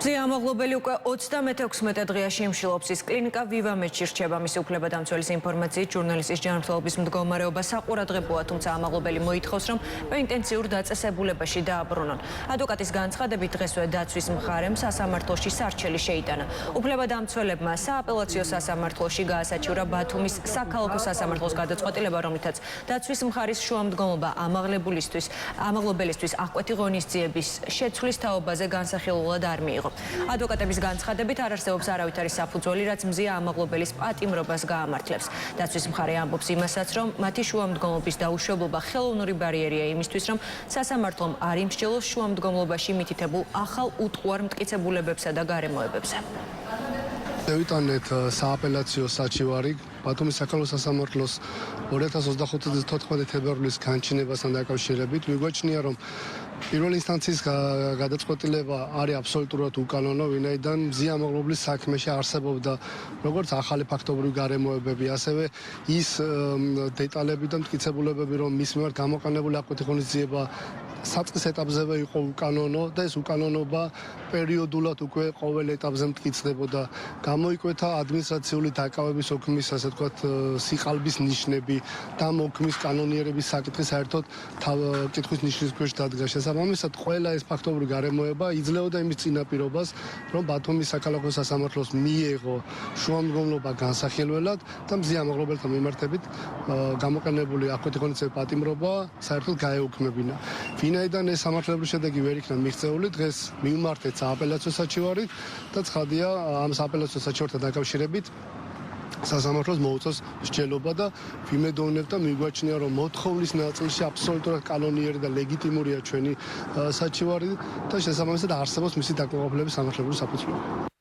Ამაღლობელი უკვე 36 დღეაში იმშილობს ის კლინიკა ვივამედში რჩება მისი უფლებადამცველის ინფორმაციით ჟურნალისტის ჯანმრთელობის მდგომარეობა საყურადღებოა, თუმცა ამაღლობელი მოითხოვს, რომ ინტენსიურ დაწესებულებაში დააბრუნონ. ადვოკატის განცხადებით დღესვე დაცვის მხარემ სასამართლოში სარჩელი შეიტანა. უფლებადამცველებმა სააპელაციო სასამართლოში გაასაჩივრა ბათუმის საქალაქო სასამართლოს გადაწყვეტილება, რომლითაც დაცვის მხარის შუამდგომობა ამაღლობელისთვის აღკვეთი ღონისძიების შეცვლის თაობაზე განსახილულად არ მიიღო. ადვოკატების განცხადებით არ არსებობს არავითარი საფუძველი, რაც მზია ამაღლობელის პატიმრობას გაამართლებს. დაცვის მხარე ამბობს იმასაც, რომ მათი შუამდგომობის დაუშვებლობა ხელოვნური ბარიერია იმისთვის, რომ სასამართლომ არ იმსჯელოს შუამდგომლობაში მითითებულ ახალ უტყუარ მტკიცებულებებსა და გარემოებებზე. შევიტანეთ სააპელაციო საჩივარი ბათუმის საქალაქო სასამართლოს 2025 წლის 14 თებერვლის განჩინებასთან დაკავშირებით. მიგვაჩნია, რომ პირველი ინსტანციის გადაწყვეტილება არის აბსოლუტურად უკანონო, ვინაიდან მზია ამაღლობლის საქმეში არსებობდა როგორც ახალი ფაქტობრივი გარემოებები, ასევე ის დეტალები და მტკიცებულებები, რომ მის მიმართ გამოყენებული აღკვეთი ღონისძიება საწყის ეტაპზევე იყო უკანონო და ეს უკანონობა პერიოდულად უკვე ყოველ ეტაპზე მტკიცდებოდა. გამოიკვეთა ადმინისტრაციული დაკავების ოქმის, ასე ვთქვათ, სიყალბის ნიშნები და მოქმის კანონიერების საკითხი საერთოდ კითხვის ნიშნის ქვეშ დადგა. შესაბამისად, ყველა ეს ფაქტობრივი გარემოება იძლეოდა იმის წინაპირობას, რომ ბათუმის საქალაქო სასამართლოს მიეღო შუამდგომლობა განსახილველად და მზია ამაღლობელთა მიმართებით გამოყენებული აღკვეთი ღონისძიების პატიმრობა საერთოდ გაეუქმებინა. ვინაიდან ეს სამართლებრივი შედეგი ვერ იქნა მიღწეული, დღეს მივმართეთ სააპელაციო საჩივარით და ცხადია, ამ სააპელაციო საჩივართან დაკავშირებით სასამართლოს მოუწევს მსჯელობა და ვიმედოვნებ და მიგვაჩნია, რომ მოთხოვნის ნაწილში აბსოლუტურად კანონიერი და ლეგიტიმურია ჩვენი საჩივარი და შესაბამისად არსებობს მისი დაკმაყოფილების სამართლებრივი საფუძველი.